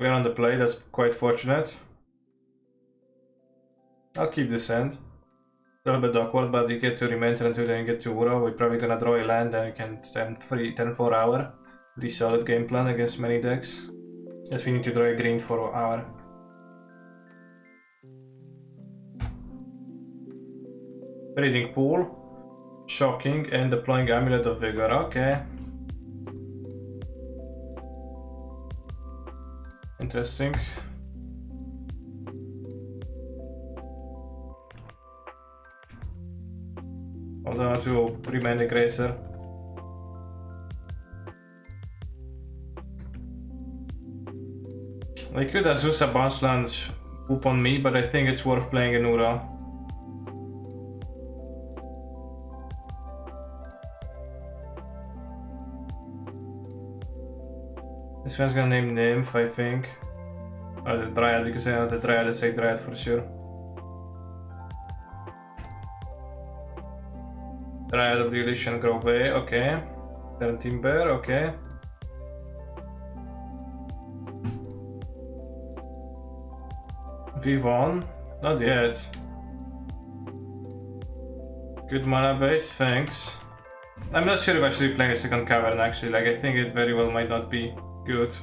We're on the play, that's quite fortunate. I'll keep this hand. A little bit awkward, but you get to remain turn 2, then you get to Uro. We're probably gonna draw a land, then you can 10-4 hour. Pretty solid game plan against many decks. Yes, we need to draw a green for hour. Breeding Pool, Shocking, and deploying Amulet of Vigor. Okay. Interesting. Also to remain the Gracer. I could Azusa bounce land poop on me, but I think it's worth playing an Ura. This one's gonna name Nymph, I think. Or the Dryad, because I know the Dryad is a Dryad for sure. Dryad of the Elysian Grove, okay. 17 Bear, okay. Vivon, not yet. Good mana base, thanks. I'm not sure if actually playing a second cavern actually, like I think it very well might not be good.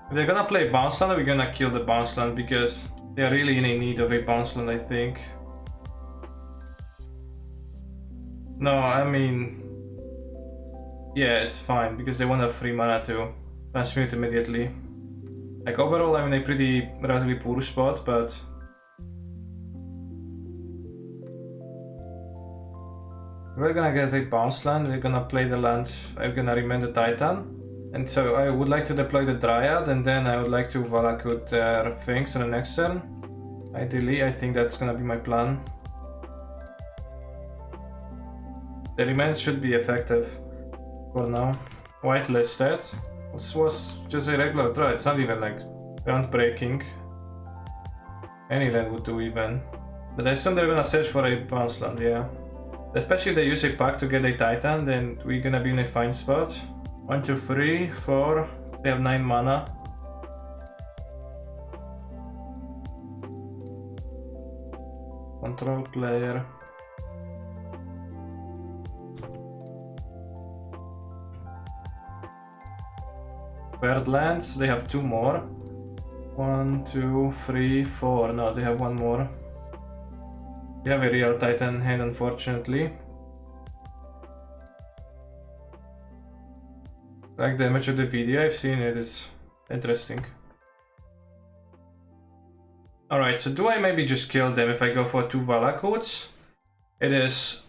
If they're gonna play bounce land, we're gonna kill the bounce land because they are really in need of a bounce land, I think. No, I mean... yeah, it's fine because they want a free mana to transmute immediately. Like overall, I'm in a pretty relatively poor spot, but we're gonna get a bounce land. We're gonna play the land. I'm gonna remain the Titan, and so I would like to deploy the Dryad, and then I would like to Valakut their things on the next turn. Ideally, I think that's gonna be my plan. The remain should be effective for now. Whitelisted. This was just a regular draw, it's not even like groundbreaking. Any land would do even. But I assume they're gonna search for a bounce land, yeah. Especially if they use a pack to get a Titan, then we're gonna be in a fine spot. 1, 2, 3, 4. They have 9 mana. Control player. Paired lands, they have 2 more. 1, 2, 3, 4. No, they have 1 more. They have a real Titan hand, unfortunately. Like the image of the video, I've seen it, it's interesting. Alright, so do I maybe just kill them if I go for 2 Valakuts? It is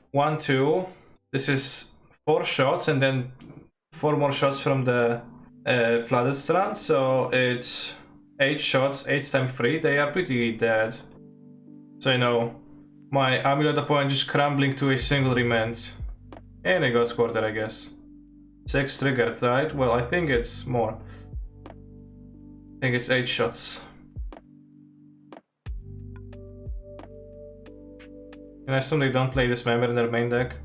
1, 2. This is 4 shots and then 4 more shots from the Flooded Strand, so it's 8 shots, 8 times 3, they are pretty dead. So you know, my Amulet opponent just crumbling to a single remand. And a Ghost Quarter, I guess. 6 triggered, right? Well, I think it's more. I think it's 8 shots. And I assume they don't play this member in their main deck.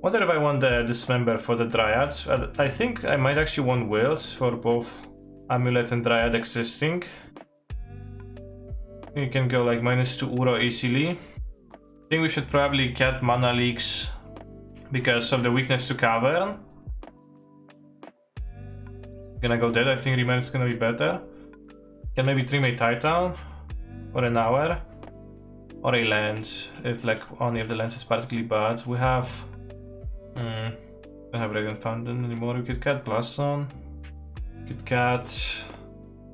Wonder if I want the Dismember for the Dryads. I think I might actually want Wills for both Amulet and Dryad existing. You can go like -2 Uro easily. I think we should probably get mana leaks because of the weakness to Cavern. Gonna go dead, I think Remain is gonna be better. Can maybe trim a Titan for an hour. Or a land, if like only if the lens is particularly bad. We have... don't have Radiant Fountain anymore. We could get Blossom. We could get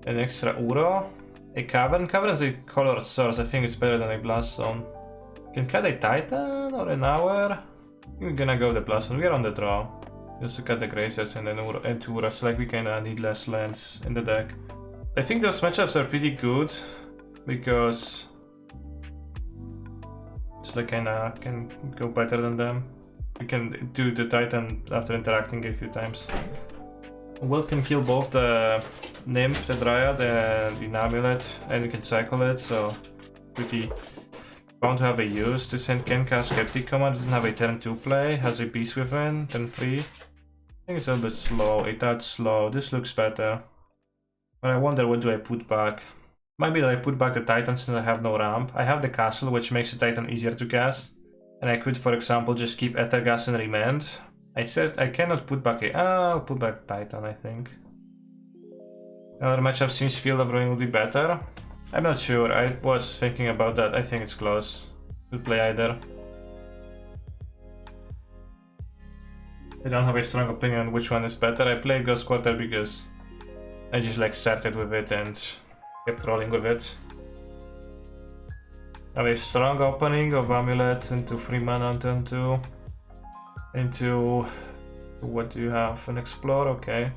an extra Uro. A Cavern. Cavern is a colored source. I think it's better than a Blossom. We can cut a Titan or an hour. We're gonna go the Blossom. We're on the draw. Just to cut the Gracers and then Uro and 2 Uros. Like we kinda need less lands in the deck. I think those matchups are pretty good because so they kinda can go better than them. We can do the Titan after interacting a few times. Will can kill both the Nymph, the Dryad, and the Amulet, and we can cycle it, so pretty bound to have a use. This hand can cast Skeptic Command, doesn't have a turn 2 play, has a Beast Within, turn 3. I think it's a little bit slow, a touch slow. This looks better. But I wonder what do I put back. Might be that I put back the Titan since I have no ramp. I have the castle, which makes the Titan easier to cast. And I could, for example, just keep Ethergas and Remand. I said I cannot put back a... I'll put back Titan, I think. Another matchup seems Field of Ruin would be better. I'm not sure, I was thinking about that. I think it's close. Could play either. I don't have a strong opinion on which one is better. I played Ghost Quarter because I just like started with it and kept rolling with it. I have a strong opening of Amulet into 3 mana on turn 2. Into... what do you have? An Explore? Okay.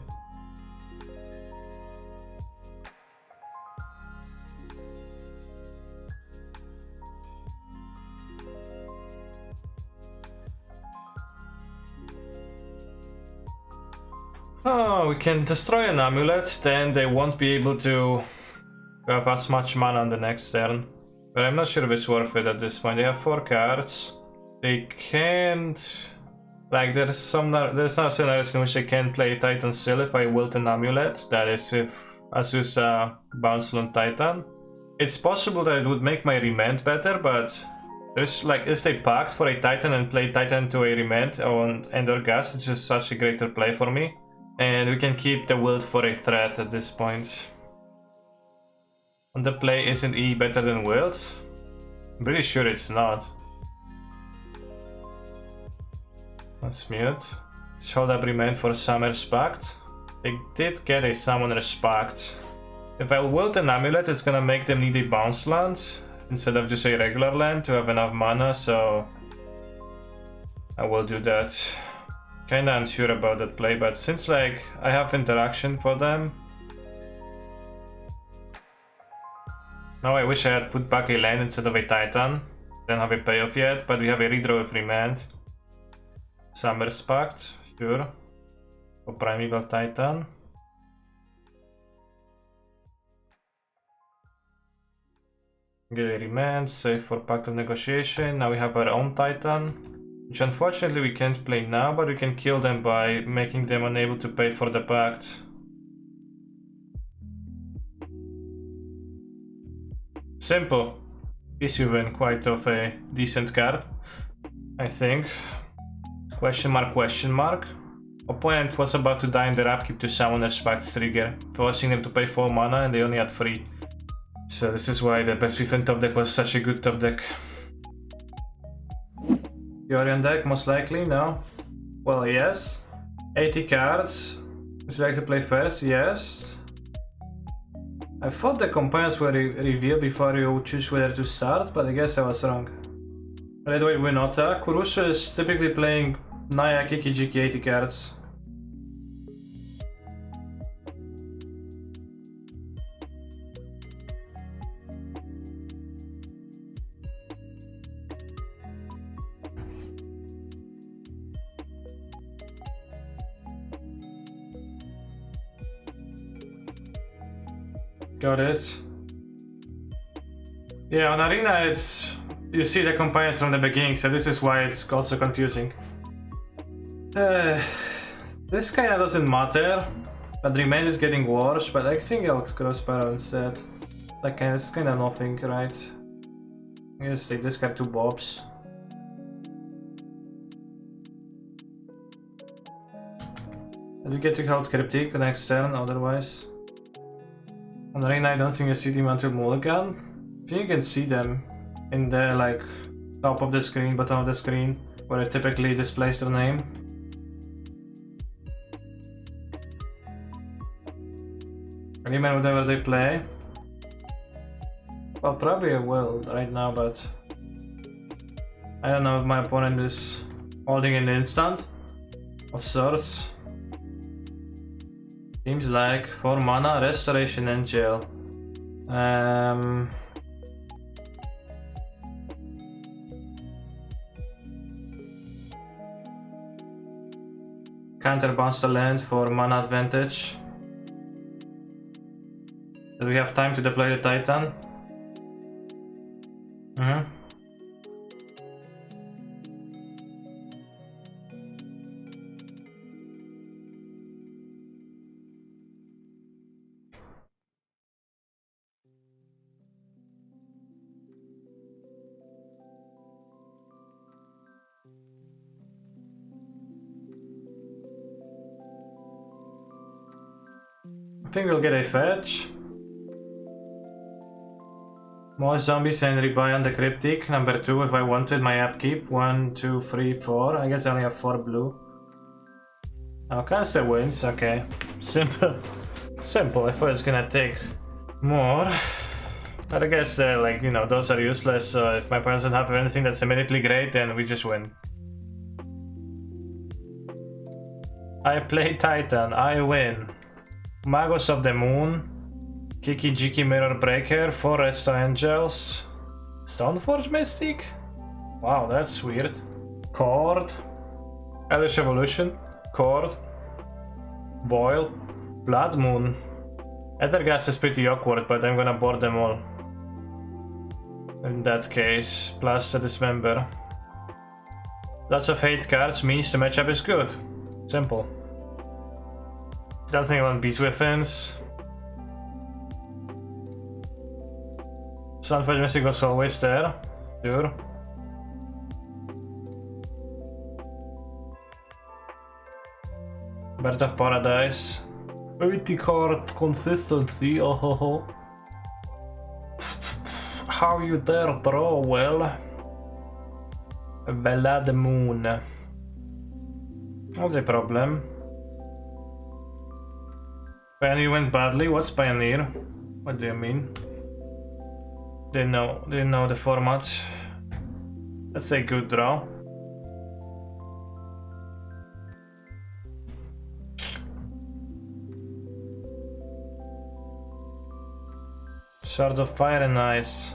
Oh, we can destroy an Amulet, then they won't be able to have as much mana on the next turn. But I'm not sure if it's worth it at this point. They have 4 cards. They can't... like, there's not scenarios in which they can play Titan still if I wilt an Amulet. That is, if Azusa bounce on Titan. It's possible that it would make my Remand better, but there's like, if they packed for a Titan and play Titan to a Remand on Endor Gas, it's just such a greater play for me. And we can keep the wilt for a threat at this point. On the play, isn't E better than wilt? I'm pretty sure it's not. Let's mute. Hold up Remand for Summer's Pact. They did get a Summoner's Pact. If I wilt an Amulet, it's gonna make them need a bounce land instead of just a regular land to have enough mana, so I will do that. Kinda unsure about that play, but since like I have interaction for them. Now I wish I had put back a land instead of a Titan. Don't have a payoff yet, but we have a redraw with Remand. Summer's Pact, sure. For Primeval Titan. Get a Remand, save for Pact of Negotiation. Now we have our own Titan, which unfortunately we can't play now, but we can kill them by making them unable to pay for the Pact. Simple. Is even quite of a decent card, I think. Question mark, question mark. Opponent was about to die in their upkeep to Summoner's Pact trigger, forcing them to pay 4 mana and they only had 3. So this is why the Best Within top deck was such a good top deck. Yorion deck, most likely, no? Well, yes. 80 cards. Would you like to play first? Yes. I thought the companions were revealed before you choose whether to start, but I guess I was wrong. By the way, Winota. Kurusha is typically playing Naya, Kiki, Jiki 80 cards. Got it. Yeah, on Arena it's... you see the companions from the beginning, so this is why it's also confusing. This kinda doesn't matter, but Remain is getting worse, but I think I'll cross Sparrow instead. Like, it's kinda nothing, right? I guess they discard 2 Bobs. And we get to hold Cryptic next turn, otherwise. On Arena I don't think you see them until Mulligan. I think you can see them in the like top of the screen, bottom of the screen, where it typically displays their name. Remain whatever they play. Well, probably I will right now, but I don't know if my opponent is holding an instant of sorts. Seems like 4 mana, Restoration and Jail. counterbounce the land for mana advantage. Do we have time to deploy the Titan? I think we'll get a fetch. More zombies and rebuy on the cryptic. Number 2 if I wanted my upkeep. 1, 2, 3, 4. I guess I only have 4 blue. Oh, Kanister wins. Okay. Simple. Simple. I thought it's gonna take more. But I guess like, you know, those are useless. So if my opponent doesn't have anything that's immediately great, then we just win. I play Titan. I win. Magos of the Moon, Kiki Jiki Mirror Breaker, 4 Resto Angels, Stoneforge Mystic? Wow, that's weird. Cord, Elvish Evolution, Cord, Boil, Blood Moon. Ethergas is pretty awkward, but I'm gonna board them all. In that case, plus a Dismember. Lots of hate cards means the matchup is good. Simple. Don't think I want Beast Weapons. Stoneforge Mystic was always there. Sure. Bird of Paradise. 80 card consistency, oh ho ho. How you dare draw? Well, Blood Moon. That's a problem. Pioneer went badly. What's Pioneer? What do you mean? Didn't know the format. That's a good draw. Sword of Fire and Ice.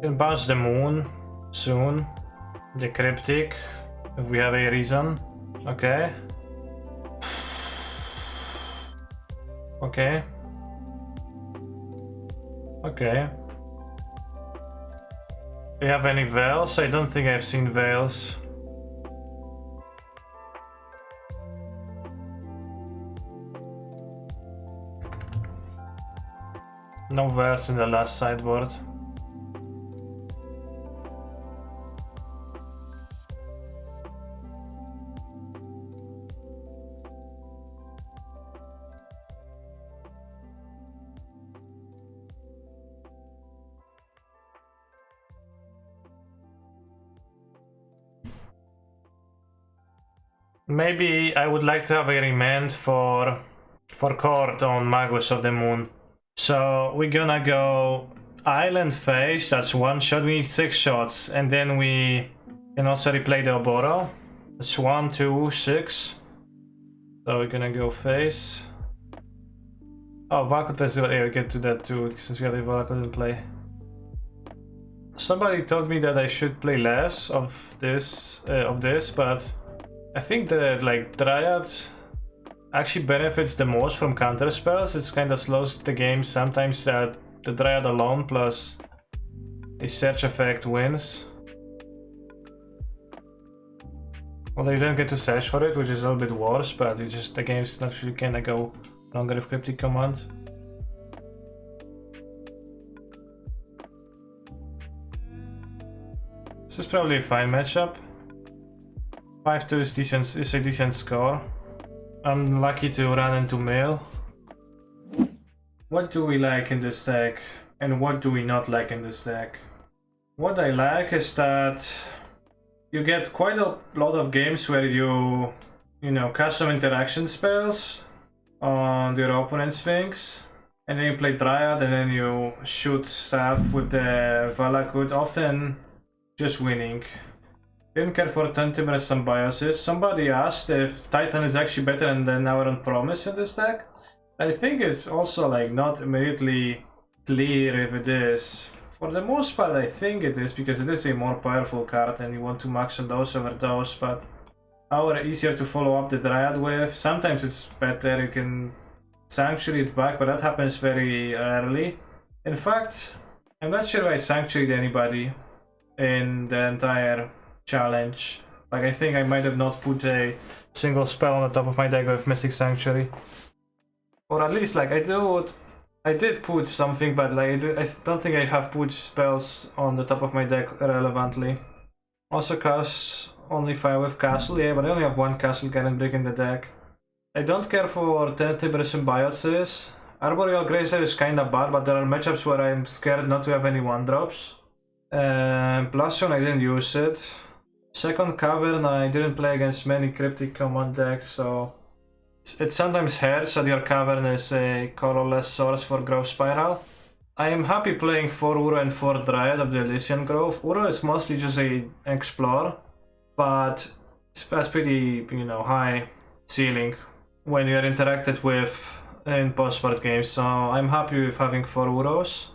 Can bounce the moon soon. The cryptic, if we have a reason. Okay. Okay. Okay. Do you have any veils? I don't think I've seen veils. No veils in the last sideboard. Maybe I would like to have a remand for court on Magos of the Moon. So we're gonna go Island Phase, that's 1 shot, we need 6 shots, and then we can also replay the Oboro. That's 1, 2, 6. So we're gonna go Phase. Oh, Valakut Festival, yeah, we get to that too, since we have a Valakut in play. Somebody told me that I should play less of this, but I think that like Dryad actually benefits the most from counterspells. It's kind of slows the game sometimes that the Dryad alone plus a search effect wins. Although you don't get to search for it, which is a little bit worse, but you just the game's actually kinda go longer with Cryptic Command. This is probably a fine matchup. 5-2 is a decent score. I'm lucky to run into Mail. What do we like in this deck? And what do we not like in this deck? What I like is that you get quite a lot of games where you know, cast some interaction spells on your opponent's things. And then you play Dryad and then you shoot stuff with the Valakut, often just winning. Didn't care for Tentim and some biases. Somebody asked if Titan is actually better than our own Promise in this deck. I think it's also like not immediately clear if it is. For the most part, I think it is because it is a more powerful card and you want to max on those over those, but our easier to follow up the Dryad with. Sometimes it's better, you can Sanctuary it back, but that happens very early. In fact, I'm not sure if I Sanctuaried anybody in the entire challenge. Like, I think I might have not put a single spell on the top of my deck with Mystic Sanctuary. Or at least, like, I did put something, but like, I don't think I have put spells on the top of my deck relevantly. Also costs only 5 with Castle, yeah, but I only have 1 Castle Cannon Brick in the deck. I don't care for Tenebrae Symbiosis. Arboreal Grazer is kinda bad, but there are matchups where I'm scared not to have any 1-drops. Blastoon, I didn't use it. Second Cavern, I didn't play against many Cryptic Command decks, so it sometimes hurts that your Cavern is a colorless source for Growth Spiral. I am happy playing 4 Uro and 4 Dryad of the Elysian Grove. Uro is mostly just a Explore, but it has pretty, you know, high ceiling when you're interacted with in post-sport games, so I'm happy with having 4 Uros.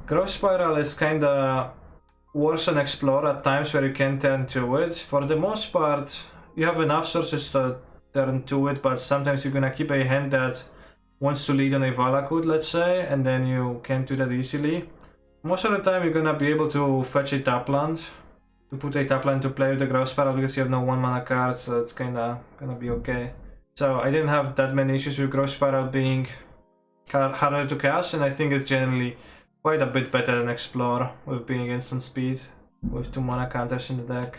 Growth Spiral is kinda worse than Explore at times where you can turn to it. For the most part, you have enough sources to turn to it, but sometimes you're gonna keep a hand that wants to lead on a Valakut, let's say, and then you can't do that easily. Most of the time you're gonna be able to fetch a tap land, to put a tap land to play with the Growth Spiral because you have no 1 mana card, so it's kinda gonna be okay. So I didn't have that many issues with Growth Spiral being harder to cast, and I think it's generally quite a bit better than Explore with being instant speed with 2 mana counters in the deck.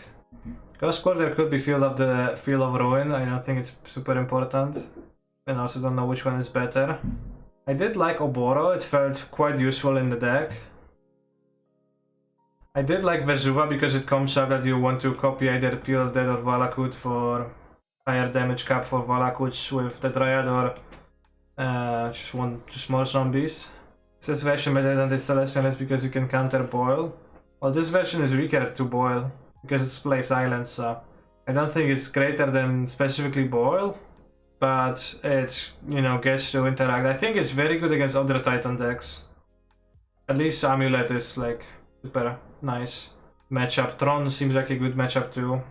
Ghost Quarter could be Field of Ruin. I don't think it's super important, and also don't know which one is better. I did like Oboro, it felt quite useful in the deck. I did like Vesuva because it comes up that you want to copy either Field of Dead or Valakut for higher damage cap for Valakuts with the Dryad, or just more zombies. This version better than the Celestialist because you can counter Boil. Well, this version is weaker to Boil because it's plays Islands, so I don't think it's greater than specifically Boil, but it, you know, gets to interact. I think it's very good against other Titan decks. At least Amulet is like super nice matchup. Tron seems like a good matchup too.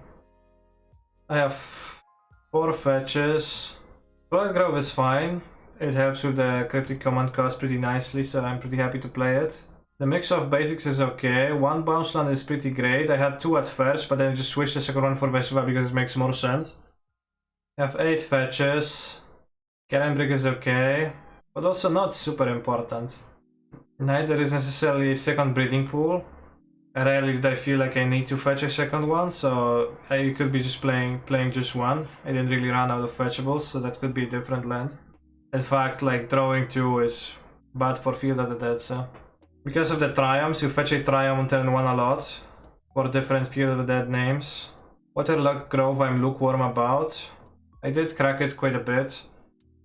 I have 4 fetches. Blood Grove is fine. It helps with the Cryptic Command cost pretty nicely, so I'm pretty happy to play it. The mix of basics is okay. 1 bounce land is pretty great. I had 2 at first, but then I just switched the second one for Vesuva because it makes more sense. I have 8 fetches. Cannon Brick is okay, but also not super important. Neither is necessarily a second breeding pool. Rarely did I feel like I need to fetch a second one, so I could be just playing just one. I didn't really run out of fetchables, so that could be a different land. In fact, like drawing 2 is bad for Field of the Dead, so. Because of the Triumphs, you fetch a Triumph on turn 1 a lot for different Field of the Dead names. Waterlogged Grove I'm lukewarm about. I did crack it quite a bit.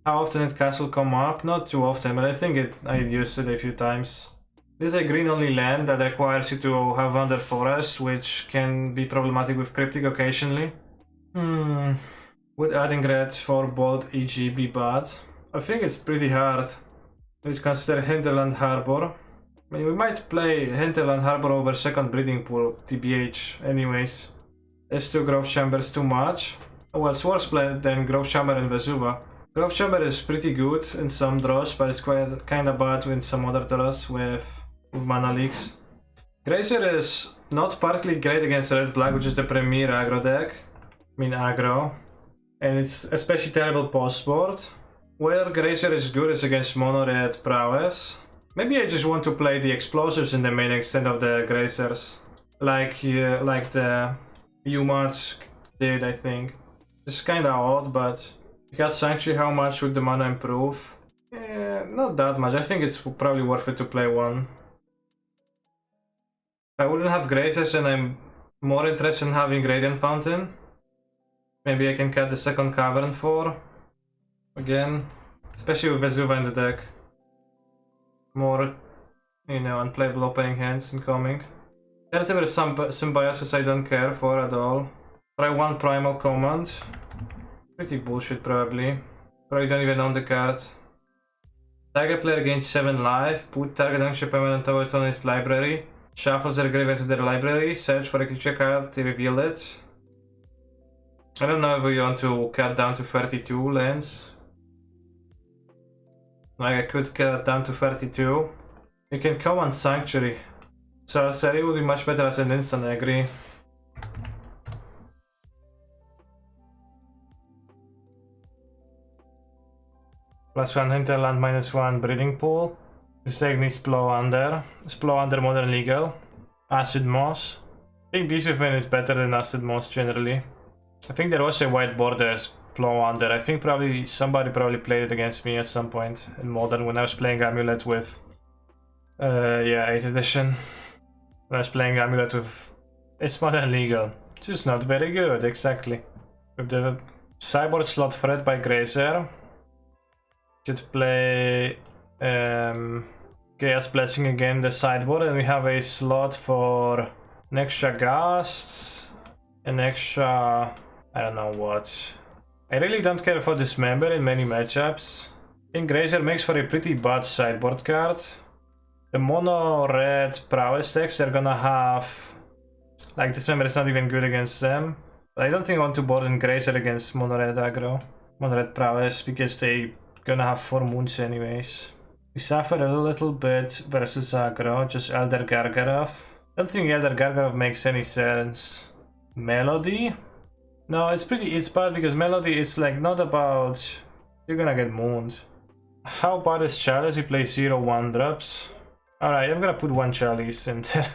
How often did Castle come up? Not too often, but I think I used it a few times. This is a green only land that requires you to have Under Forest, which can be problematic with Cryptic occasionally. Would adding red for bold EG be bad? I think it's pretty hard. We'd consider Hinterland Harbor. I mean, we might play Hinterland Harbor over second breeding pool, TBH, anyways. Is 2 Grove Chambers too much? Well, it's worse played than Grove Chamber and Vesuva. Grove Chamber is pretty good in some draws, but it's quite kinda bad in some other draws with mana leaks. Grazer is not partly great against Red Black, which is the premier aggro deck. I mean aggro. And it's especially terrible post-board. Where Grazer is good is against mono red prowess. Maybe I just want to play the explosives in the main instead of the Grazers. Like the Umats did, I think. It's kinda odd, but you got Sanctuary, how much would the mana improve? Not that much. I think it's probably worth it to play one. If I wouldn't have Grazers and I'm more interested in having Radiant Fountain, maybe I can cut the second Cavern for again, especially with Vesuva in the deck. More, you know, unplayable opening hands incoming. Terrible Symbiosis I don't care for at all. Try 1 Primal Command. Pretty bullshit probably. Probably don't even own the card. Target player gains 7 life. Put target action permanent towards on its library. Shuffles their grave into their library. Search for a creature card to reveal it. I don't know if we want to cut down to 32 lands. Like I could cut down to 32. You can come on Sanctuary. So Seri would be much better as an instant, I agree. +1 hinterland, -1 breeding pool. This deck needs Plow Under. Is Plow Under modern legal? Acid Moss. I think Beast Within is better than Acid Moss generally. I think there was a white border Plow Under. I think probably somebody played it against me at some point in Modern when I was playing Amulet with yeah, 8th edition. When I was playing Amulet with... It's modern legal. Just not very good, exactly. With the sideboard slot fed by Grazer. Could play Chaos Blessing again in the sideboard, and we have a slot for an extra Ghast, an extra... I don't know what. I really don't care for Dismember in many matchups. I think Grazer makes for a pretty bad sideboard card. The mono red prowess decks, they're gonna have... Like, Dismember is not even good against them. But I don't think I want to board in Grazer against mono red aggro. Mono red prowess, because they gonna have 4 moons anyways. We suffer a little bit versus aggro, just Elder Gargaroth. I don't think Elder Gargaroth makes any sense. Melody? No, it's bad because Melody is like not about... You're gonna get mooned. How bad is Chalice? We play 0/1 drops. Alright, I'm gonna put 1 Chalice in there.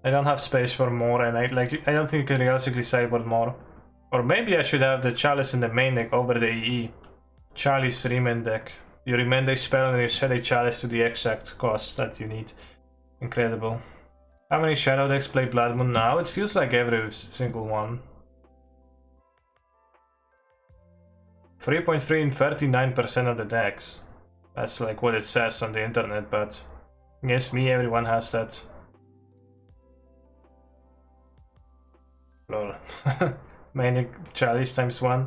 I don't have space for more, and I don't think you can realistically sideboard more. Or maybe I should have the Chalice in the main deck over the EE. Chalice remand deck. You remand a spell and you set a Chalice to the exact cost that you need. Incredible. How many Shadow decks play Blood Moon now? It feels like every single one. 3.3 in 39% of the decks. That's like what it says on the internet, but against me everyone has that. Lol. Main Chalice ×1.